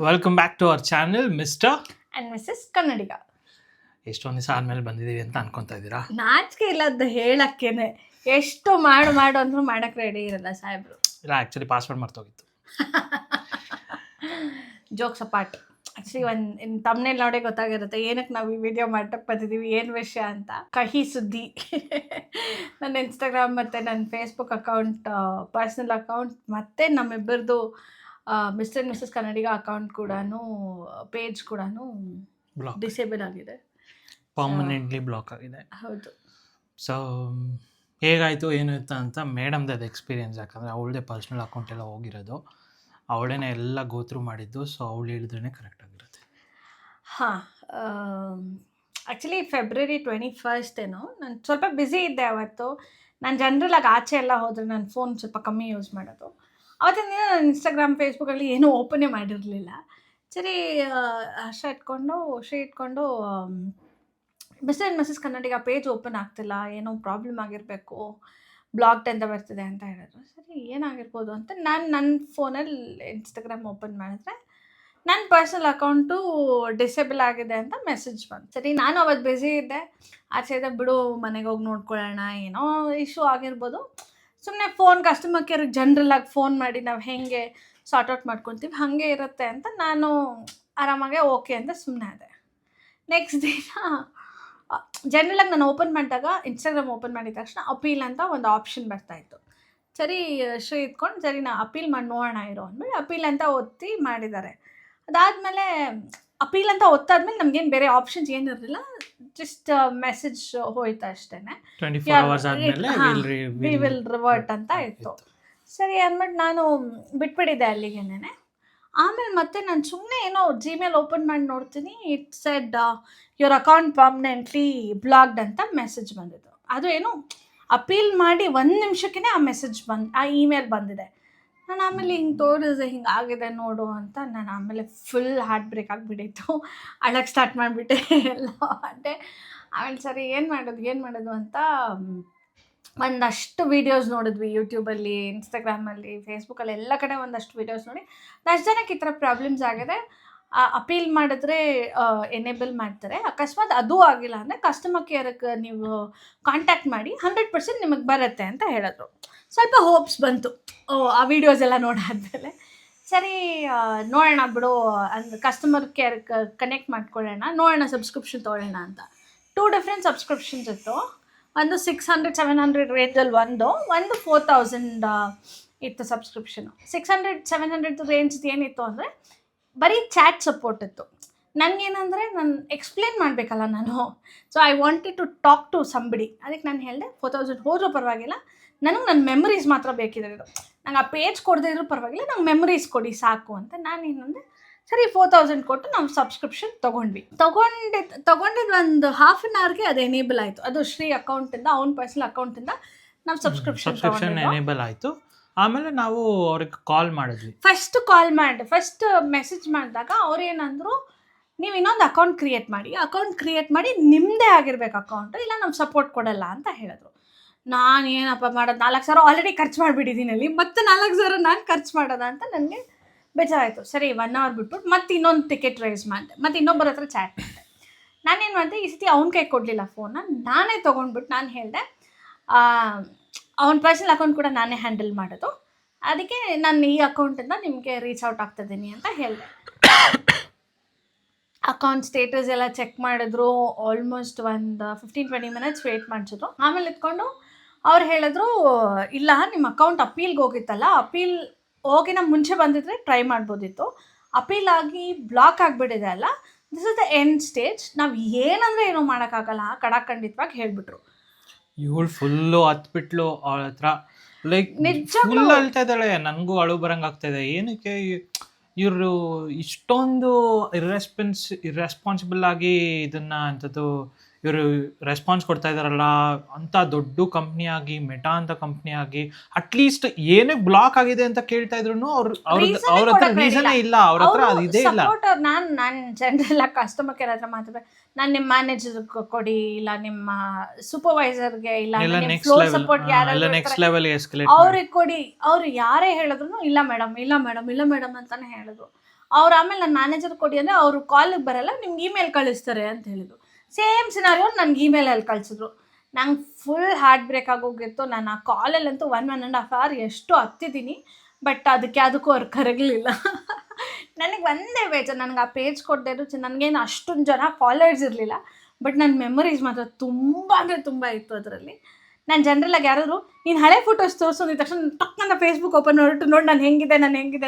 Welcome back to our channel mister and missus Kannadiga. ಎಷ್ಟೊಂದು ದಿವಸ ಆದಮೇಲೆ ಬಂದಿದ್ದೀವಿ ಅಂತ ಅನ್ಕೊತಾ ಇದ್ದೀರಾ? ನಾಚಿಕೆ ಇಲ್ಲದ ಹೇಳಕ್ಕೇನೆ ಎಷ್ಟು ಮಾಡು ಅಂದ್ರೂ ಮಾಡಕ್ ರೆಡಿ ಇರಲ್ಲ ಸಾಹೇಬ್ರು. ಇಲ್ಲ, ಆ್ಯಕ್ಚುಲಿ ಪಾಸ್ವರ್ಡ್ ಮರ್ತೋಗಿತ್ತು. ಜೋಕ್ಸ್ ಅಪಾರ್ಟ್, ಆಕ್ಚುಲಿ ಒಂದು ತಮ್ಮನೇಲಿ ನೋಡೇ ಗೊತ್ತಾಗಿರುತ್ತೆ ಏನಕ್ಕೆ ನಾವು ಈ ವಿಡಿಯೋ ಮಾಡಕ್ಕೆ ಬಂದಿದ್ದೀವಿ, ಏನು ವಿಷಯ ಅಂತ. ಕಹಿ ಸುದ್ದಿ. ನನ್ನ ಇನ್ಸ್ಟಾಗ್ರಾಮ್ ಮತ್ತು ನನ್ನ ಫೇಸ್ಬುಕ್ ಅಕೌಂಟ್, ಪರ್ಸ್ನಲ್ ಅಕೌಂಟ್ ಮತ್ತು ನಮ್ಮಿಬ್ಬರದು mister and missus Kannadiga account ಕೂಡ, ಪೇಜ್ ಕೂಡ ಡಿಸೇಬಲ್ ಆಗಿದೆ, ಪರ್ಮನೆಂಟ್ಲಿ ಬ್ಲಾಕ್ ಆಗಿದೆ. ಹೌದು. ಸೊ ಹೇಗಾಯಿತು ಏನು ಇತ್ತು ಅಂತ ಮೇಡಮ್ದು ಅದು ಎಕ್ಸ್ಪೀರಿಯನ್ಸ್, ಯಾಕಂದರೆ ಅವಳದೇ ಪರ್ಸ್ನಲ್ ಅಕೌಂಟ್ ಎಲ್ಲ ಹೋಗಿರೋದು, ಅವಳೇನೆ ಎಲ್ಲ ಗೋತ್ರೂ ಮಾಡಿದ್ದು. ಸೊ ಅವಳು ಹೇಳಿದ್ರೇ ಕರೆಕ್ಟ್ ಆಗಿರುತ್ತೆ. ಹಾಂ, ಆ್ಯಕ್ಚುಲಿ ಫೆಬ್ರವರಿ 21 ಏನೋ ನಾನು ಸ್ವಲ್ಪ ಬ್ಯುಸಿ ಇದ್ದೆ ಅವತ್ತು. ನಾನು ಜನರಲಾಗಿ ಆಚೆ ಎಲ್ಲ ಹೋದರೆ ನನ್ನ ಫೋನ್ ಸ್ವಲ್ಪ ಕಮ್ಮಿ ಯೂಸ್ ಮಾಡೋದು. ಅವತ್ತಿನ ದಿನ ನಾನು ಇನ್ಸ್ಟಾಗ್ರಾಮ್ ಫೇಸ್ಬುಕ್ಕಲ್ಲಿ ಏನೂ ಓಪನೇ ಮಾಡಿರಲಿಲ್ಲ. ಸರಿ, ಶ್ರೀ ಇಟ್ಕೊಂಡು mister and missus Kannadiga page open ಆಗ್ತಿಲ್ಲ, ಏನೋ ಪ್ರಾಬ್ಲಮ್ ಆಗಿರಬೇಕು, ಬ್ಲಾಗ್ಡ್ ಅಂತ ಬರ್ತಿದೆ ಅಂತ ಹೇಳಿದ್ರು. ಸರಿ, ಏನಾಗಿರ್ಬೋದು ಅಂತ ನಾನು ನನ್ನ ಫೋನಲ್ಲಿ ಇನ್ಸ್ಟಾಗ್ರಾಮ್ ಓಪನ್ ಮಾಡಿದ್ರೆ ನನ್ನ ಪರ್ಸ್ನಲ್ ಅಕೌಂಟು ಡಿಸೇಬಲ್ ಆಗಿದೆ ಅಂತ ಮೆಸೇಜ್ ಬಂತು. ಸರಿ, ನಾನು ಅವತ್ತು ಬ್ಯುಸಿ ಇದ್ದೆ, ಆಚೆ ಇದೆ, ಬಿಡು ಮನೆಗೆ ಹೋಗಿ ನೋಡ್ಕೊಳ್ಳೋಣ, ಏನೋ ಇಶ್ಯೂ ಆಗಿರ್ಬೋದು, ಸುಮ್ಮನೆ ಫೋನ್ ಕಸ್ಟಮರ್ ಕೇರಿಗೆ ಜನರಲಾಗಿ ಫೋನ್ ಮಾಡಿ ನಾವು ಹೇಗೆ ಸಾರ್ಟ್ ಔಟ್ ಮಾಡ್ಕೊತೀವಿ ಹಾಗೆ ಇರುತ್ತೆ ಅಂತ ನಾನು ಆರಾಮಾಗೆ ಓಕೆ ಅಂತ ಸುಮ್ಮನೆ ಅದೆ. ನೆಕ್ಸ್ಟ್ ದಿನ ಜನರಲಾಗಿ ನಾನು ಓಪನ್ ಮಾಡಿದಾಗ, ಇನ್ಸ್ಟಾಗ್ರಾಮ್ ಓಪನ್ ಮಾಡಿದ ತಕ್ಷಣ ಅಪೀಲ್ ಅಂತ ಒಂದು ಆಪ್ಷನ್ ಬರ್ತಾಯಿತ್ತು. ಸರಿ, ಶ್ರೀ ಇದ್ಕೊಂಡು ಸರಿ ನಾ ಅಪೀಲ್ ಮಾಡಿ ನೋಡೋಣ ಇರೋ ಅಂದ್ಮೇಲೆ ಅಪೀಲ್ ಅಂತ ಒತ್ತಿ ಮಾಡಿದ್ದಾರೆ. ಅದಾದಮೇಲೆ ಅಪೀಲ್ ಅಂತ ಒತ್ತಾದ್ಮೇಲೆ ನಮಗೇನು ಬೇರೆ ಆಪ್ಷನ್ಸ್ ಏನಿರಲಿಲ್ಲ, ಜಸ್ಟ್ ಮೆಸೇಜ್ ಹೋಯ್ತು ಅಷ್ಟೇ, ವಿ ವಿಲ್ ರಿವರ್ಟ್ ಅಂತ ಇತ್ತು. ಸರಿ ಅಂದ್ಬಿಟ್ಟು ನಾನು ಬಿಟ್ಬಿಟ್ಟಿದ್ದೆ ಅಲ್ಲಿಗೇನೆ. ಆಮೇಲೆ ಮತ್ತೆ ನಾನು ಸುಮ್ಮನೆ ಏನೋ ಜಿಮೇಲ್ ಓಪನ್ ಮಾಡಿ ನೋಡ್ತೀನಿ, it shed your account permanently blocked ಅಂತ ಮೆಸೇಜ್ ಬಂದಿದ್ದು. ಅದು ಏನು ಅಪೀಲ್ ಮಾಡಿ 1 ನಿಮಿಷಕ್ಕೇ ಆ ಮೆಸೇಜ್ ಆ ಇಮೇಲ್ ಬಂದಿದೆ. ನಾನು ಆಮೇಲೆ ಹಿಂಗೆ ತೋರಿಸಿದೆ, ಹಿಂಗೆ ಆಗಿದೆ ನೋಡು ಅಂತ. ನಾನು ಆಮೇಲೆ ಫುಲ್ ಹಾರ್ಟ್ ಬ್ರೇಕ್ ಆಗಿಬಿಟ್ಟಿತ್ತು, ಅಳಕ್ಕೆ ಸ್ಟಾರ್ಟ್ ಮಾಡಿಬಿಟ್ಟೆ ಎಲ್ಲ అంటే. ಆಮೇಲೆ ಸರಿ ಏನು ಮಾಡೋದು ಅಂತ ಒಂದಷ್ಟು ವೀಡಿಯೋಸ್ ನೋಡಿದ್ವಿ, ಯೂಟ್ಯೂಬಲ್ಲಿ, ಇನ್ಸ್ಟಾಗ್ರಾಮಲ್ಲಿ, ಫೇಸ್ಬುಕ್ಕಲ್ಲಿ, ಎಲ್ಲ ಕಡೆ ಒಂದಷ್ಟು ವೀಡಿಯೋಸ್ ನೋಡಿ ಅಷ್ಟು ಜನಕ್ಕೆ ಈ ಥರ ಪ್ರಾಬ್ಲಮ್ಸ್ ಆಗಿದೆ. ಅಪೀಲ್ ಮಾಡಿದ್ರೆ ಎನೇಬಲ್ ಮಾಡ್ತಾರೆ, ಅಕಸ್ಮಾತ್ ಅದೂ ಆಗಿಲ್ಲ ಅಂದರೆ ಕಸ್ಟಮರ್ ಕೇರ್ಗೆ ನೀವು ಕಾಂಟ್ಯಾಕ್ಟ್ ಮಾಡಿ 100% ನಿಮಗೆ ಬರುತ್ತೆ ಅಂತ ಹೇಳಿದ್ರು. ಸ್ವಲ್ಪ ಹೋಪ್ಸ್ ಬಂತು ಆ ವೀಡಿಯೋಸ್ ಎಲ್ಲ ನೋಡಾದ್ಮೇಲೆ. ಸರಿ, ನೋಡೋಣ ಬಿಡು ಅಂದ್ರೆ ಕಸ್ಟಮರ್ ಕೇರ್ ಕನೆಕ್ಟ್ ಮಾಡ್ಕೊಳ್ಳೋಣ, ನೋಡೋಣ ಸಬ್ಸ್ಕ್ರಿಪ್ಷನ್ ತೊಗೊಳ್ಳೋಣ ಅಂತ. 2 ಡಿಫ್ರೆಂಟ್ ಸಬ್ಸ್ಕ್ರಿಪ್ಷನ್ಸ್ ಇತ್ತು. ಒಂದು 600-700 ರೇಂಜಲ್ಲಿ ಒಂದು 4000 ಇತ್ತು ಸಬ್ಸ್ಕ್ರಿಪ್ಷನು. 600-700 ರೇಂಜ್ದು ಏನಿತ್ತು ಅಂದರೆ ಬರೀ ಚಾಟ್ ಸಪೋರ್ಟ್ ಇತ್ತು. ನನಗೇನಂದರೆ ನಾನು ಎಕ್ಸ್ಪ್ಲೇನ್ ಮಾಡಬೇಕಲ್ಲ ನಾನು, so I wanted to talk to somebody. ಅದಕ್ಕೆ ನಾನು ಹೇಳಿದೆ 4000 ಹೋದರೂ ಪರವಾಗಿಲ್ಲ, ನನಗೆ ನನ್ನ ಮೆಮರೀಸ್ ಮಾತ್ರ ಬೇಕಿದೆ, ನಂಗೆ ಆ ಪೇಜ್ ಕೊಡದೇ ಇದ್ರೂ ಪರವಾಗಿಲ್ಲ, ನಂಗೆ ಮೆಮರೀಸ್ ಕೊಡಿ ಸಾಕು ಅಂತ. ನಾನೇನಂದರೆ ಸರಿ 4000 ಕೊಟ್ಟು ನಾವು ಸಬ್ಸ್ಕ್ರಿಪ್ಷನ್ ತೊಗೊಂಡಿದ್ದು ಒಂದು ಹಾಫ್ ಆನ್ ಅವರ್ಗೆ ಅದು ಎನೇಬಲ್ ಆಯಿತು. ಅದು ಶ್ರೀ ಅಕೌಂಟಿಂದ, ಅವ್ನ ಪರ್ಸನಲ್ ಅಕೌಂಟಿಂದ ನಾವು ಸಬ್ಸ್ಕ್ರಿಪ್ಷನ್ ಎನೇಬಲ್ ಆಯಿತು. ಆಮೇಲೆ ನಾವು ಅವ್ರಿಗೆ ಕಾಲ್ ಮಾಡಿದ್ವಿ. ಫಸ್ಟ್ ಮೆಸೇಜ್ ಮಾಡಿದಾಗ ಅವ್ರು ಏನಂದರು, ನೀವು ಇನ್ನೊಂದು ಅಕೌಂಟ್ ಕ್ರಿಯೇಟ್ ಮಾಡಿ ನಿಮ್ಮದೇ ಆಗಿರ್ಬೇಕು ಅಕೌಂಟು, ಇಲ್ಲ ನಾವು ಸಪೋರ್ಟ್ ಕೊಡಲ್ಲ ಅಂತ ಹೇಳಿದ್ರು. ನಾನು ಏನಪ್ಪ ಮಾಡೋದು, 4000 ಆಲ್ರೆಡಿ ಖರ್ಚು ಮಾಡಿಬಿಟ್ಟಿದ್ದೀನಿ ಅಲ್ಲಿ, ಮತ್ತೆ 4000 ನಾನು ಖರ್ಚು ಮಾಡೋದ ಅಂತ ನನಗೆ ಬೇಜಾರಾಯಿತು. ಸರಿ, 1 ಅವರ್ ಬಿಟ್ಬಿಟ್ಟು ಮತ್ತೆ ಇನ್ನೊಂದು ಟಿಕೆಟ್ ರೈಸ್ ಮಾಡಿದೆ, ಮತ್ತು ಇನ್ನೊಬ್ಬರ ಹತ್ರ ಚಾಟ್ ಮಾಡಿದೆ. ನಾನೇನು ಮಾಡಿದೆ, ಈ ಸತಿ ಅವ್ನ ಕೈ ಕೊಡಲಿಲ್ಲ ಫೋನ್ನ, ನಾನೇ ತೊಗೊಂಡ್ಬಿಟ್ಟು ನಾನು ಹೇಳಿದೆ, ಅವ್ನ ಪರ್ಸನಲ್ ಅಕೌಂಟ್ ಕೂಡ ನಾನೇ ಹ್ಯಾಂಡಲ್ ಮಾಡೋದು, ಅದಕ್ಕೆ ನಾನು ಈ ಅಕೌಂಟಿಂದ ನಿಮಗೆ ರೀಚ್ ಔಟ್ ಆಗ್ತಿದ್ದೀನಿ ಅಂತ ಹೇಳಿದೆ. ಅಕೌಂಟ್ ಸ್ಟೇಟಸ್ ಎಲ್ಲ ಚೆಕ್ ಮಾಡಿದ್ರು, ಆಲ್ಮೋಸ್ಟ್ ಒಂದು 15-20 ಮಿನಿಟ್ಸ್ ವೆಯ್ಟ್ ಮಾಡಿಸಿದ್ರು. ಆಮೇಲೆ ಇಟ್ಕೊಂಡು ಅವ್ರು ಹೇಳಿದ್ರು, ಇಲ್ಲ ನಿಮ್ಮ ಅಕೌಂಟ್ ಅಪೀಲ್ಗೆ ಹೋಗಿತ್ತಲ್ಲ, ಅಪೀಲ್ ಹೋಗಿನ ಮುಂಚೆ ಬಂದಿದ್ರೆ ಟ್ರೈ ಮಾಡ್ಬೋದಿತ್ತು, ಅಪೀಲ್ ಆಗಿ ಬ್ಲಾಕ್ ಆಗಿಬಿಟ್ಟಿದೆ ಅಲ್ಲ, this is the end stage, ನಾವು ಏನಂದರೆ ಏನೂ ಮಾಡೋಕ್ಕಾಗಲ್ಲ ಖಡಾಖಂಡಿತವಾಗಿ ಹೇಳಿಬಿಟ್ರು. ಇವಳು ಫುಲ್ಲು ಹತ್ಬಿಟ್ಲು ಅವಳ ಹತ್ರ, ಲೈಕ್ ಫುಲ್ ಅಳ್ತಾ ಇದ್ದಾಳೆ. ನನಗೂ ಅಳು ಬರಂಗೆ ಆಗ್ತಾಯಿದೆ. ಏನಕ್ಕೆ ಇವರು ಇಷ್ಟೊಂದು ಇರ್ರೆಸ್ಪಾನ್ಸಿಬಲ್ ಆಗಿ ಇದನ್ನು ಅಂಥದ್ದು ಇವರು ರೆಸ್ಪಾನ್ಸ್ ಕೊಡ್ತಾ ಇದ್ದಾರಲ್ಲ, ಅಂಥ ದೊಡ್ಡ ಕಂಪ್ನಿ ಆಗಿ, ಮೆಟಾ ಅಂತ ಕಂಪ್ನಿ ಆಗಿ, ಅಟ್ಲೀಸ್ಟ್ ಏನೇ ಬ್ಲಾಕ್ ಆಗಿದೆ ಅಂತ ಕೇಳ್ತಾ ಇದ್ರು ಅವ್ರ ಹತ್ರ ರೀಸನೇ ಇಲ್ಲ, ಅವ್ರ ಹತ್ರ ಅದು ಇದೇ ಇಲ್ಲ. ನಾನು ಜನರಲ್ಲ ಕಸ್ಟಮರ್ ಕೇರ್ ಹತ್ರ ಮಾತಾಡ್ಬೇಕು, ನಾನು ನಿಮ್ಮ ಮ್ಯಾನೇಜರ್ ಕೊಡಿ, ಇಲ್ಲ ನಿಮ್ಮ ಸೂಪರ್ವೈಸರ್ಗೆ, ಇಲ್ಲ ಫ್ಲೋರ್ ಸಪೋರ್ಟ್ ಅವ್ರಿಗೆ ಕೊಡಿ. ಅವ್ರು ಯಾರೇ ಹೇಳಿದ್ರು ಇಲ್ಲ ಮೇಡಮ್ ಅಂತಾನೆ ಹೇಳಿದ್ರು. ಅವ್ರು ಆಮೇಲೆ ನನ್ನ ಮ್ಯಾನೇಜರ್ ಕೊಡಿ ಅಂದರೆ ಅವರು ಕಾಲಿಗೆ ಬರಲ್ಲ, ನಿಮ್ಗೆ ಇಮೇಲ್ ಕಳಿಸ್ತಾರೆ ಅಂತ ಹೇಳಿದ್ರು. ಸೇಮ್ ಸಿನಾರಿಯೋ ನನಗೆ ಇಮೇಲಲ್ಲಿ ಕಳಿಸಿದ್ರು. ನಂಗೆ ಫುಲ್ ಹಾರ್ಟ್ ಬ್ರೇಕ್ ಆಗೋಗಿತ್ತು. ನಾನು ಆ ಕಾಲಲ್ಲಂತೂ 1.5 hour ಎಷ್ಟು ಹತ್ತಿದ್ದೀನಿ, ಬಟ್ ಅದಕ್ಕೂ ಅವ್ರು ಕರಗಲಿಲ್ಲ. ನನಗೆ ಒಂದೇ ಬೇಜಾರು, ನನಗೆ ಆ ಪೇಜ್ ಕೊಡದೇ ಇದ್ರು ನನಗೇನು ಅಷ್ಟೊಂದು ಜನ ಫಾಲೋವರ್ಸ್ ಇರಲಿಲ್ಲ, ಬಟ್ ನನ್ನ ಮೆಮೊರೀಸ್ ಮಾತ್ರ ತುಂಬ ಅಂದರೆ ತುಂಬ ಇತ್ತು ಅದರಲ್ಲಿ. ನಾನು ಜನರಲಾಗಿ ಯಾರಾದರೂ ನೀನು ಹಳೆ ಫೋಟೋಸ್ ತೋರಿಸೋದು ತಕ್ಷಣ ಟಕ್ಕಂತ ಫೇಸ್ಬುಕ್ ಓಪನ್ ಮಾಡಿಬಿಟ್ಟು ನೋಡಿ ನಾನು ಹೆಂಗಿದೆ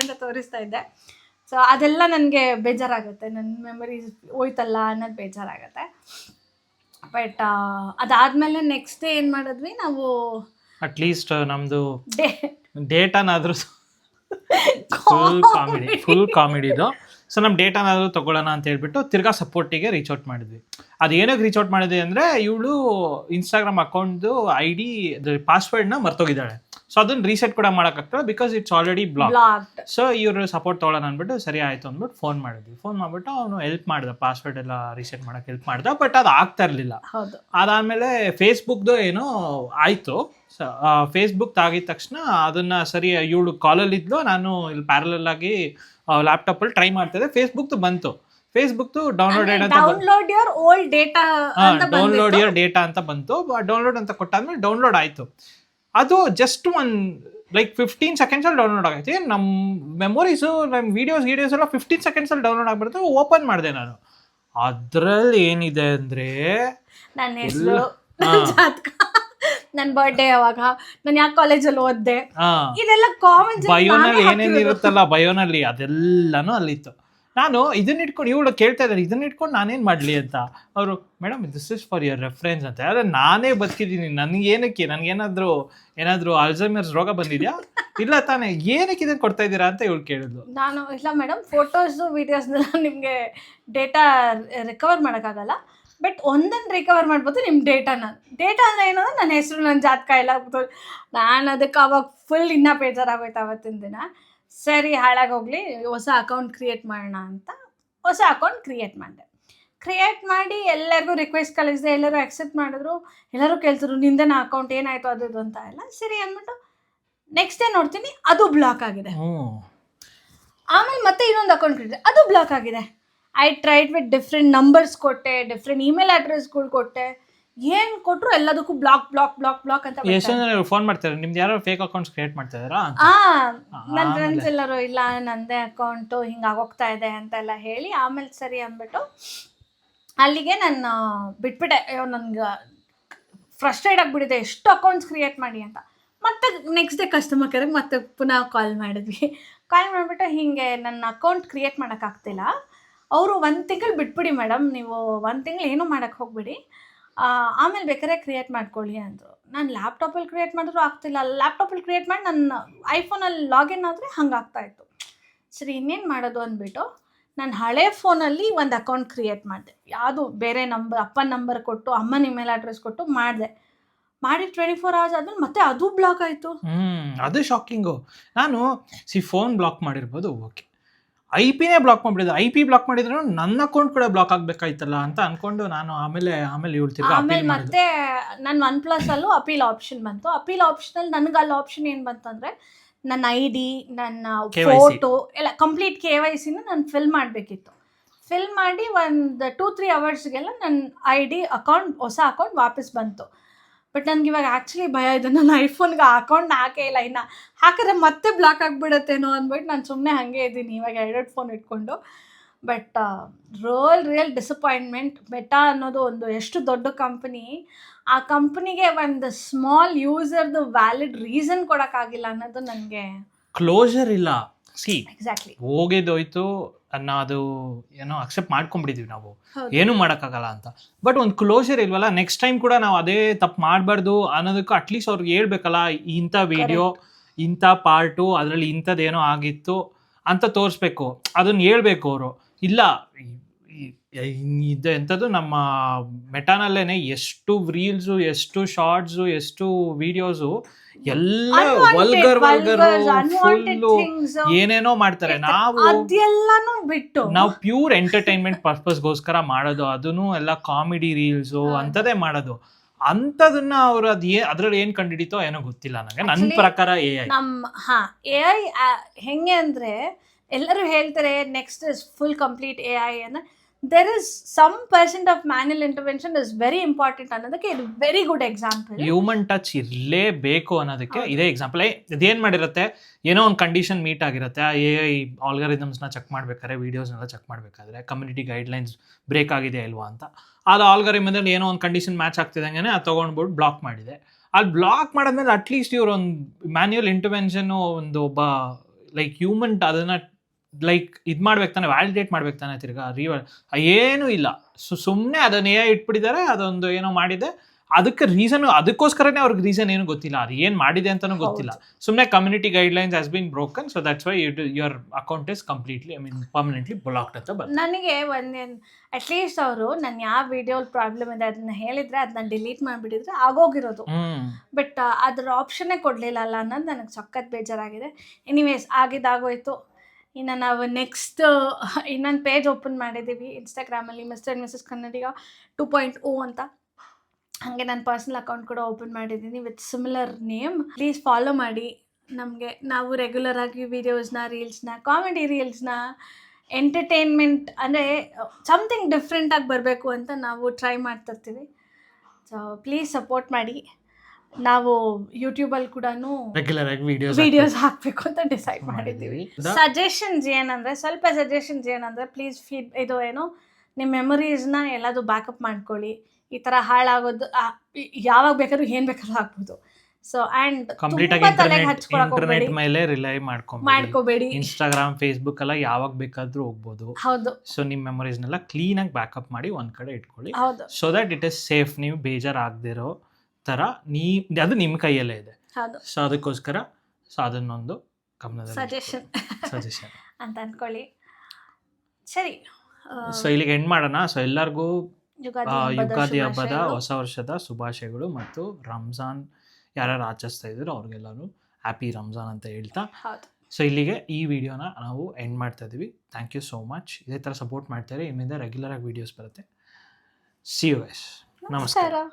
ಅಂತ ತೋರಿಸ್ತಾ ಇದ್ದೆ. ಸೊ ಅದೆಲ್ಲ ನನಗೆ ಬೇಜಾರಾಗುತ್ತೆ, ನನ್ನ ಮೆಮೊರೀಸ್ ಹೋಯ್ತಲ್ಲ ಅನ್ನೋದು ಬೇಜಾರಾಗುತ್ತೆ. ಬಟ್ ಅದಾದಮೇಲೆ ನೆಕ್ಸ್ಟ್ ಡೇ ಏನು ಮಾಡಿದ್ವಿ ನಾವು, ಅಟ್ಲೀಸ್ಟ್ ನಮ್ಮದು ಡೇಟಾನಾದರೂ ಫುಲ್ ಕಾಮಿಡಿದು. ಸೊ ನಮ್ಮ ಡೇಟಾನಾದರೂ ತೊಗೊಳ್ಳೋಣ ಅಂತ ಹೇಳ್ಬಿಟ್ಟು ತಿರ್ಗಾ ಸಪೋರ್ಟಿಗೆ ರೀಚ್ ಔಟ್ ಮಾಡಿದ್ವಿ. ಅದು ಏನಕ್ಕೆ ರೀಚ್ ಔಟ್ ಮಾಡಿದ್ವಿ ಅಂದರೆ, ಇವಳು ಇನ್ಸ್ಟಾಗ್ರಾಮ್ ಅಕೌಂಟ್ದು ID ಪಾಸ್ವರ್ಡ್ನ ಮರ್ತೋಗಿದ್ದಾಳೆ. ಸೊ ಅದನ್ನು ರೀಸೆಟ್ ಕೂಡ ಮಾಡೋಕ್ಕಾಗ್ತದೆ, because it's already block. So ಇವರು ಸಪೋರ್ಟ್ ತೊಗೊಳ್ಳೋಣ ಅಂದ್ಬಿಟ್ಟು ಸರಿ ಆಯಿತು ಅಂದ್ಬಿಟ್ಟು ಫೋನ್ ಮಾಡಿದ್ವಿ. ಫೋನ್ ಮಾಡಿಬಿಟ್ಟು ಅವನು ಹೆಲ್ಪ್ ಮಾಡ್ದ, ಪಾಸ್ವರ್ಡ್ ಎಲ್ಲ ರೀಸೆಟ್ ಮಾಡೋಕ್ಕೆ ಹೆಲ್ಪ್ ಮಾಡ್ದ. ಬಟ್ ಅದು ಆಗ್ತಾ ಇರಲಿಲ್ಲ. ಅದಾದಮೇಲೆ ಫೇಸ್ಬುಕ್ದು ಏನೋ ಆಯಿತು. ಫೇಸ್ಬುಕ್ ಆಗಿದ ತಕ್ಷಣ ಅದನ್ನು ಸರಿ ಇವಳು ಕಾಲಲ್ಲಿದ್ಲು, ನಾನು ಇಲ್ಲಿ ಪ್ಯಾರಲಲ್ ಆಗಿ ಲ್ಯಾಪ್ಟಾಪಲ್ಲಿ ಟ್ರೈ ಮಾಡ್ತಿದ್ದೆ. ಫೇಸ್ಬುಕ್ದು ಬಂತು. ಫೇಸ್ಬುಕ್ದು ಡೌನ್ಲೋಡ್ ಯುವರ್ ಡೇಟಾ ಅಂತ ಬಂತು. ಡೌನ್ಲೋಡ್ ಅಂತ ಕೊಟ್ಟಾದ್ಮೇಲೆ ಡೌನ್ಲೋಡ್ ಆಯಿತು. ಅದು ಜಸ್ಟ್ ಲೈಕ್ 15 seconds ಡೌನ್ಲೋಡ್ ಆಗೈತಿ. ನಮ್ಮ ಮೆಮೊರೀಸು, ನಮ್ಮ ವೀಡಿಯೋಸ್ ಎಲ್ಲ 15 seconds ಡೌನ್ಲೋಡ್ ಆಗ್ಬಿಡುತ್ತೆ. ಓಪನ್ ಮಾಡಿದೆ ನಾನು. ಅದ್ರಲ್ಲಿ ಏನಿದೆ ಅಂದರೆ, ನನ್ನ ಹೆಸರು, ನನ್ನ ಬರ್ಡೇ, ಯಾವಾಗ ನಾನು ಯಾವ ಕಾಲೇಜಲ್ಲಿ ಓದಿದೆ, ಇದೆಲ್ಲ ಕಾಮನ್. ಬಯೋನಲ್ಲಿ ಏನೇನು ಇರುತ್ತಲ್ಲ, ಬಯೋನಲ್ಲಿ ಅದೆಲ್ಲನೂ ಅಲ್ಲಿತ್ತು. ನಾನು ಇದನ್ನ ಇಟ್ಕೊಂಡು ಇವಳು ಕೇಳ್ತಾ ಇದ್ದಾರೆ, ಇದನ್ನ ಇಟ್ಕೊಂಡು ನಾನೇನು ಮಾಡಲಿ ಅಂತ. ಅವರು madam this is for your reference ಅಂತ. ಆದರೆ ನಾನೇ ಬದುಕಿದ್ದೀನಿ, ನನಗೇನಾದರೂ ಅಲ್ಝೈಮರ್ಸ್ ರೋಗ ಬಂದಿದೆಯಾ? ಇಲ್ಲ ತಾನೇ, ಏನಕ್ಕೆ ಇದನ್ನು ಕೊಡ್ತಾ ಇದ್ದೀರಾ ಅಂತ ಇವಳು ಕೇಳಿದ್ಲು. ನಾನು ಇಲ್ಲ ಮೇಡಮ್, ಫೋಟೋಸು ವೀಡಿಯೋಸ್ನೆಲ್ಲ ನಿಮಗೆ ಡೇಟಾ ರಿಕವರ್ ಮಾಡೋಕ್ಕಾಗಲ್ಲ, ಬಟ್ ಒಂದನ್ನು ರಿಕವರ್ ಮಾಡ್ಬೋದು ನಿಮ್ಮ ಡೇಟಾ ಅಂದರೆ ಏನು ಅಂದರೆ ನನ್ನ ಹೆಸರು, ನನ್ನ ಜಾತಕ ಎಲ್ಲ. ನಾನು ಅದಕ್ಕೆ ಅವಾಗ ಫುಲ್ ಇನ್ನೂ ಬೇಜಾರಾಗೋಯ್ತು ಅವತ್ತಿನ ದಿನ. ಸರಿ ಹಾಳಾಗೋಗ್ಲಿ, ಹೊಸ ಅಕೌಂಟ್ ಕ್ರಿಯೇಟ್ ಮಾಡೋಣ ಅಂತ ಹೊಸ ಅಕೌಂಟ್ ಕ್ರಿಯೇಟ್ ಮಾಡಿ ಎಲ್ಲರಿಗೂ ರಿಕ್ವೆಸ್ಟ್ ಕಳಿಸಿದೆ. ಎಲ್ಲರೂ ಅಕ್ಸೆಪ್ಟ್ ಮಾಡಿದ್ರು. ಎಲ್ಲರೂ ಕೇಳ್ತಿದ್ರು ನಿಂದೇನ ಅಕೌಂಟ್ ಏನಾಯಿತು ಅದು ಅಂತ ಎಲ್ಲ. ಸರಿ ಅಂದ್ಬಿಟ್ಟು ನೆಕ್ಸ್ಟ್ ಡೇ ನೋಡ್ತೀನಿ, ಅದು ಬ್ಲಾಕ್ ಆಗಿದೆ. ಆಮೇಲೆ ಮತ್ತೆ ಇನ್ನೊಂದು ಅಕೌಂಟ್ ಕ್ರಿಯೇಟ್, ಅದು ಬ್ಲಾಕ್ ಆಗಿದೆ. I tried with different numbers ಕೊಟ್ಟೆ, ಡಿಫ್ರೆಂಟ್ ಇಮೇಲ್ ಅಡ್ರೆಸ್ಗಳು ಕೊಟ್ಟೆ, ಏನು ಕೊಟ್ಟರು ಎಲ್ಲದಕ್ಕೂ ಬ್ಲಾಕ್ ಅಂತ. ಎಷ್ಟು ಜನ ಫೋನ್ ಮಾಡ್ತಾರೆ, ನಿಮ್ದು ಯಾರೋ ಫೇಕ್ ಅಕೌಂಟ್ಸ್ ಕ್ರಿಯೇಟ್ ಮಾಡ್ತಾ ಇದ್ದಾರಾ? ನನ್ನ ಫ್ರೆಂಡ್ಸ್ ಎಲ್ಲರೂ ಇಲ್ಲ ನಂದೇ ಅಕೌಂಟು ಹಿಂಗೆ ಆಗೋಗ್ತಾ ಇದೆ ಅಂತೆಲ್ಲ ಹೇಳಿ, ಆಮೇಲೆ ಸರಿ ಅಂದ್ಬಿಟ್ಟು ಅಲ್ಲಿಗೆ ನಾನು ಬಿಟ್ಬಿಟ್ಟೆ. ನನಗೆ ಫ್ರಸ್ಟ್ರೇಟ್ ಆಗಿಬಿಟ್ಟಿದೆ, ಎಷ್ಟು ಅಕೌಂಟ್ಸ್ ಕ್ರಿಯೇಟ್ ಮಾಡಿ ಅಂತ. ಮತ್ತೆ ನೆಕ್ಸ್ಟ್ ಡೇ ಕಸ್ಟಮರ್ ಕೇರಿಗೆ ಮತ್ತೆ ಪುನಃ ಕಾಲ್ ಮಾಡಿಬಿಟ್ಟು ಹಿಂಗೆ ನನ್ನ ಅಕೌಂಟ್ ಕ್ರಿಯೇಟ್ ಮಾಡೋಕ್ಕಾಗ್ತಿಲ್ಲ. ಅವರು 1 ತಿಂಗಳು ಬಿಟ್ಬಿಡಿ ಮೇಡಮ್, ನೀವು 1 ತಿಂಗಳು ಏನೂ ಮಾಡೋಕ್ಕೆ ಹೋಗ್ಬಿಡಿ, ಆಮೇಲೆ ಬೇಕಾದ್ರೆ ಕ್ರಿಯೇಟ್ ಮಾಡ್ಕೊಳ್ಳಿ ಅಂದರು. ನಾನು ಲ್ಯಾಪ್ಟಾಪಲ್ಲಿ ಕ್ರಿಯೇಟ್ ಮಾಡಿದ್ರು ಆಗ್ತಿಲ್ಲ. ಲ್ಯಾಪ್ಟಾಪಲ್ಲಿ ಕ್ರಿಯೇಟ್ ಮಾಡಿ ನನ್ನ ಐಫೋನಲ್ಲಿ ಲಾಗಿನ್ ಆದರೆ ಹಂಗೆ ಆಗ್ತಾಯಿತ್ತು. ಸರಿ ಇನ್ನೇನು ಮಾಡೋದು ಅಂದ್ಬಿಟ್ಟು ನಾನು ಹಳೆ ಫೋನಲ್ಲಿ ಒಂದು ಅಕೌಂಟ್ ಕ್ರಿಯೇಟ್ ಮಾಡಿದೆ. ಯಾವುದು ಬೇರೆ ಅಪ್ಪನ ನಂಬರ್ ಕೊಟ್ಟು, ಅಮ್ಮನ ಇಮೇಲ್ ಅಡ್ರೆಸ್ ಕೊಟ್ಟು ಮಾಡಿ 24 hours ಆದ್ಮೇಲೆ ಮತ್ತೆ ಅದು ಬ್ಲಾಕ್ ಆಯಿತು. ಅದು ಶಾಕಿಂಗು. ನಾನು ಫೋನ್ ಬ್ಲಾಕ್ ಮಾಡಿರ್ಬೋದು, ಓಕೆ, IP-ನೇ ಬ್ಲಾಕ್ ಮಾಡಿಬಿಟ್ಟಿದ್ದೆ. IP ಬ್ಲಾಕ್ ಮಾಡಿದ್ರು ನನ್ನ ಅಕೌಂಟ್ ಕೂಡ ಬ್ಲಾಕ್ ಆಗಬೇಕಾಯ್ತಲ್ಲ ಅಂತ ಅಂದ್ಕೊಂಡು ನಾನು ಆಮೇಲೆ ಹೇಳ್ತಿದ್ದೆ. ಆಮೇಲೆ ಮತ್ತೆ ನನ್ನ OnePlus ಅಲ್ಲೂ ಅಪೀಲ್ ಆಪ್ಷನ್ ಬಂತು. ಅಪೀಲ್ ಆಪ್ಷನಲ್ಲಿ ನನಗೆ ಅಲ್ಲಿ ಆಪ್ಷನ್ ಏನು ಬಂತಂದರೆ, ನನ್ನ ID, ನನ್ನ ಫೋಟೋ ಎಲ್ಲ ಕಂಪ್ಲೀಟ್ KYCನ ನಾನು ಫಿಲ್ ಮಾಡಬೇಕಿತ್ತು. ಫಿಲ್ ಮಾಡಿ ಒಂದು 2-3 hours ನನ್ನ ID ಅಕೌಂಟ್, ಹೊಸ ಅಕೌಂಟ್ ವಾಪಸ್ ಬಂತು. ಬಟ್ ನನಗೆ ಇವಾಗ ಆ್ಯಕ್ಚುಲಿ ಭಯ ಇದೆ, ನನ್ನ ಐಫೋನ್ಗೆ ಆ ಅಕೌಂಟ್ ಹಾಕೇ ಇಲ್ಲ. ಇನ್ನು ಹಾಕಿದ್ರೆ ಮತ್ತೆ ಬ್ಲಾಕ್ ಆಗಿಬಿಡುತ್ತೇನೋ ಅಂದ್ಬಿಟ್ಟು ನಾನು ಸುಮ್ಮನೆ ಹಾಗೆ ಇದ್ದೀನಿ ಇವಾಗ 2 ಫೋನ್ ಇಟ್ಕೊಂಡು. But real disappointment. ಮೆಟಾ ಅನ್ನೋದು ಒಂದು ಎಷ್ಟು ದೊಡ್ಡ ಕಂಪನಿ, ಆ ಕಂಪನಿಗೆ ಒಂದು ಸ್ಮಾಲ್ ಯೂಸರ್ದು ವ್ಯಾಲಿಡ್ ರೀಸನ್ ಕೊಡೋಕ್ಕಾಗಿಲ್ಲ ಅನ್ನೋದು ನನಗೆ ಕ್ಲೋಸರ್ ಇಲ್ಲ. ಎಕ್ಸಾಕ್ಟ್ಲಿ ಹೋಗಿದ್ದೋಯ್ತು ಅದು ಏನೋ ಅಕ್ಸೆಪ್ಟ್ ಮಾಡ್ಕೊಂಡ್ಬಿಟ್ಟಿದ್ವಿ ನಾವು, ಏನು ಮಾಡೋಕ್ಕಾಗಲ್ಲ ಅಂತ. ಬಟ್ ಒಂದು ಕ್ಲೋಸರ್ ಇಲ್ವಲ್ಲ, ನೆಕ್ಸ್ಟ್ ಟೈಮ್ ಕೂಡ ನಾವು ಅದೇ ತಪ್ಪು ಮಾಡಬಾರ್ದು ಅನ್ನೋದಕ್ಕೂ ಅಟ್ಲೀಸ್ಟ್ ಅವ್ರಿಗೆ ಹೇಳ್ಬೇಕಲ್ಲ, ಇಂಥ ವಿಡಿಯೋ, ಇಂಥ ಪಾರ್ಟು, ಅದರಲ್ಲಿ ಇಂಥದ್ದೇನೋ ಆಗಿತ್ತು ಅಂತ ತೋರಿಸ್ಬೇಕು, ಅದನ್ನು ಹೇಳ್ಬೇಕು ಅವರು. ಇಲ್ಲ ಇದು ಎಂಥದ್ದು ನಮ್ಮ ಮೆಟಾನಲ್ಲೇನೆ ಎಷ್ಟು ರೀಲ್ಸು, ಎಷ್ಟು ಶಾರ್ಟ್ಸು, ಎಷ್ಟು ವಿಡಿಯೋಸು ಎಲ್ಲ ವಲ್ಗರ್ ಫುಲ್ಲು ಏನೇನೋ ಮಾಡ್ತಾರೆ. ನಾವು ಪ್ಯೂರ್ ಎಂಟರ್ಟೈನ್ಮೆಂಟ್ ಪರ್ಪಸ್ಗೋಸ್ಕರ ಮಾಡೋದು, ಅದನ್ನು ಎಲ್ಲ ಕಾಮಿಡಿ ರೀಲ್ಸು ಅಂಥದ್ದೇ ಮಾಡೋದು. ಅಂಥದನ್ನ ಅವ್ರು ಅದ್ರಲ್ಲಿ ಏನ್ ಕಂಡಿಡಿತೋ ಏನೋ ಗೊತ್ತಿಲ್ಲ ನನಗೆ. ನನ್ನ ಪ್ರಕಾರ AI AI ಹೆಂಗೆ ಅಂದ್ರೆ ಎಲ್ಲರೂ ಹೇಳ್ತಾರೆ next is full complete AI ಅಂದರೆ there is some percent of manual intervention is very important ಅನ್ನೋದಕ್ಕೆ ಇದು very good example. Human touch ಇರಲೇಬೇಕು ಅನ್ನೋದಕ್ಕೆ ಇದೇ ಎಕ್ಸಾಂಪಲ್. ಇದೇನು ಮಾಡಿರುತ್ತೆ, ಏನೋ ಒಂದು ಕಂಡೀಷನ್ ಮೀಟ್ ಆಗಿರುತ್ತೆ, AI ಆಲ್ಗರಿದಮ್ಸ್ನ ಚೆಕ್ ಮಾಡ್ಬೇಕಾದ್ರೆ, ವೀಡಿಯೋಸ್ನೆಲ್ಲ ಚೆಕ್ ಮಾಡಬೇಕಾದ್ರೆ ಕಮ್ಯುನಿಟಿ ಗೈಡ್ಲೈನ್ಸ್ ಬ್ರೇಕ್ ಆಗಿದೆ ಇಲ್ವಾ ಅಂತ, ಅದು ಆಲ್ಗರಿದಮ್ದಲ್ಲಿ ಏನೋ ಒಂದು ಕಂಡೀಷನ್ ಮ್ಯಾಚ್ ಆಗ್ತಿದಂಗೆ ಅದು ತೊಗೊಂಡ್ಬಿಟ್ಟು ಬ್ಲಾಕ್ ಮಾಡಿದೆ. ಅಲ್ಲಿ ಬ್ಲಾಕ್ ಮಾಡಿದ್ಮೇಲೆ ಅಟ್ಲೀಸ್ಟ್ ಇವ್ರು ಒಂದು ಮ್ಯಾನ್ಯುಯಲ್ ಇಂಟರ್ವೆನ್ಷನ್ನು ಒಂದು ಒಬ್ಬ ಲೈಕ್ ಹ್ಯೂಮನ್ ಅದನ್ನು ಲೈಕ್ ಇದು ಮಾಡ್ಬೇಕು ತಾನೆ, ವ್ಯಾಲಿಡೇಟ್ ಮಾಡ್ಬೇಕು ತಾನೆ, ತಿರ್ಗಾ ಏನೂ ಇಲ್ಲ. ಸುಮ್ಮನೆ ಅದನ್ನ ಇಟ್ಬಿಟ್ಟಿದ್ದಾರೆ, ಅದೊಂದು ಏನೋ ಮಾಡಿದೆ, ಅದಕ್ಕೆ ರೀಸನ್, ಅದಕ್ಕೋಸ್ಕರನೇ ಅವ್ರಿಗೆ ರೀಸನ್ ಏನು ಗೊತ್ತಿಲ್ಲ, ಅದು ಏನು ಮಾಡಿದೆ ಅಂತಲೂ ಗೊತ್ತಿಲ್ಲ. ಸುಮ್ಮನೆ community guidelines has been broken, so that's why your account is completely permanently blocked ಅಂತ ಬರ್ತದೆ. ನನಗೆ ಒಂದೇನು ಅಟ್ಲೀಸ್ಟ್ ಅವರು ನಾನು ಯಾವ ವಿಡಿಯೋ ಪ್ರಾಬ್ಲಮ್ ಇದೆ ಅದನ್ನ ಹೇಳಿದ್ರೆ ಅದನ್ನ ಡಿಲೀಟ್ ಮಾಡಿಬಿಟ್ಟಿದ್ರೆ ಆಗೋಗಿರೋದು. ಬಟ್ ಅದ್ರ ಆಪ್ಷನ್ನೇ ಕೊಡಲಿಲ್ಲ ಅಲ್ಲ ಅನ್ನೋದು ನನಗೆ ಸಖತ್ ಬೇಜಾರಾಗಿದೆ. ಎನಿವೇಸ್ ಆಗಿದ್ದಾಗೋಯ್ತು. ಇನ್ನು ನಾವು ನೆಕ್ಸ್ಟ್ ಇನ್ನೊಂದು ಪೇಜ್ ಓಪನ್ ಮಾಡಿದ್ದೀವಿ ಇನ್ಸ್ಟಾಗ್ರಾಮಲ್ಲಿ, ಮಿಸ್ಟರ್ ಆ್ಯಂಡ್ ಮಿಸಸ್ ಕನ್ನಡಿಗ 2.0 ಅಂತ. ಹಾಗೆ ನನ್ನ ಪರ್ಸ್ನಲ್ ಅಕೌಂಟ್ ಕೂಡ ಓಪನ್ ಮಾಡಿದ್ದೀನಿ with similar name. Please follow ಮಾಡಿ ನಮಗೆ. ನಾವು ರೆಗ್ಯುಲರ್ ಆಗಿ ವೀಡಿಯೋಸ್ನ, ರೀಲ್ಸ್ನ, ಕಾಮಿಡಿ ರೀಲ್ಸ್ನ, ಎಂಟರ್ಟೈನ್ಮೆಂಟ್ ಅಂದರೆ ಸಮಥಿಂಗ್ ಡಿಫ್ರೆಂಟಾಗಿ ಬರಬೇಕು ಅಂತ ನಾವು ಟ್ರೈ ಮಾಡ್ತಿರ್ತೀವಿ. ಸೊ ಪ್ಲೀಸ್ ಸಪೋರ್ಟ್ ಮಾಡಿ. ನಾವು ಯೂಟ್ಯೂಬಲ್ಲಿ ಕೂಡ ರೆಗ್ಯುಲರ್ ಆಗಿ ವಿಡಿಯೋಸ್ ಹಾಕಬೇಕು ಅಂತ ಡಿಸೈಡ್ ಮಾಡಿದ್ದೀವಿ. ಸಜೆಷನ್ಸ್ ಏನಂದರೆ ಪ್ಲೀಸ್ ಇದು ಏನು ನಿಮ್ಮ ಮೆಮೊರೀಸ್ನ ಎಲ್ಲದು ಬ್ಯಾಕಪ್ ಮಾಡ್ಕೊಳ್ಳಿ. ಈ ಥರ ಹಾಳಾಗೋದು ಯಾವಾಗ ಬೇಕಾದ್ರೂ ಏನು ಬೇಕಾದ್ರೂ ಹಾಕ್ಬೋದು. ಸೊ ಆ್ಯಂಡ್ ಕಂಪ್ಲೀಟ್ ಆಗಿ ಇಂಟರ್ನೆಟ್ ಮೇಲೆ ರಿಲೈ ಮಾಡ್ಕೋಬೇಡಿ. ಇನ್ಸ್ಟಾಗ್ರಾಮ್, ಫೇಸ್ಬುಕ್ ಎಲ್ಲ ಯಾವಾಗ ಬೇಕಾದ್ರೂ ಹೋಗ್ಬೋದು. ಹೌದು. ಸೊ ನಿಮ್ಮ ಮೆಮೊರೀಸ್ನೆಲ್ಲ ಕ್ಲೀನಾಗಿ ಬ್ಯಾಕಪ್ ಮಾಡಿ ಒಂದ್ ಕಡೆ ಇಟ್ಕೊಳ್ಳಿ. ಹೌದು. So that it is safe. ನೀವು ಬೇಜಾರಾಗದಿರೋ ಥರ ಅದು ನಿಮ್ಮ ಕೈಯಲ್ಲೇ ಇದೆ. ಹೌದು. ಸೊ ಅದಕ್ಕೋಸ್ಕರ ಅದನ್ನೊಂದು ಗಮನದಲ್ಲಿ ಸಜೆಷನ್ ಅಂತ ಅನ್ಕೊಳ್ಳಿ. ಸರಿ, ಸೊ ಇಲ್ಲಿಗೆ ಎಂಡ್ ಮಾಡೋಣ. ಸೊ ಎಲ್ಲರಿಗೂ ಯುಗಾದಿ ಹಬ್ಬದ, ಹೊಸ ವರ್ಷದ ಶುಭಾಶಯಗಳು. ಮತ್ತು ರಂಜಾನ್ ಯಾರ್ಯಾರು ಆಚರಿಸ್ತಾ ಇದ್ರು ಅವ್ರಿಗೆಲ್ಲರೂ ಹ್ಯಾಪಿ ರಂಜಾನ್ ಅಂತ ಹೇಳ್ತಾ, ಸೊ ಇಲ್ಲಿಗೆ ಈ ವಿಡಿಯೋನ ನಾವು ಎಂಡ್ ಮಾಡ್ತಾ ಇದ್ದೀವಿ. Thank you so much. ಇದೇ ಥರ ಸಪೋರ್ಟ್ ಮಾಡ್ತಾರೆ. ಇನ್ಮೇಲೆ ರೆಗ್ಯುಲರ್ ಆಗಿ ವಿಡಿಯೋಸ್ ಬರುತ್ತೆ. See you guys. ನಮಸ್ಕಾರ.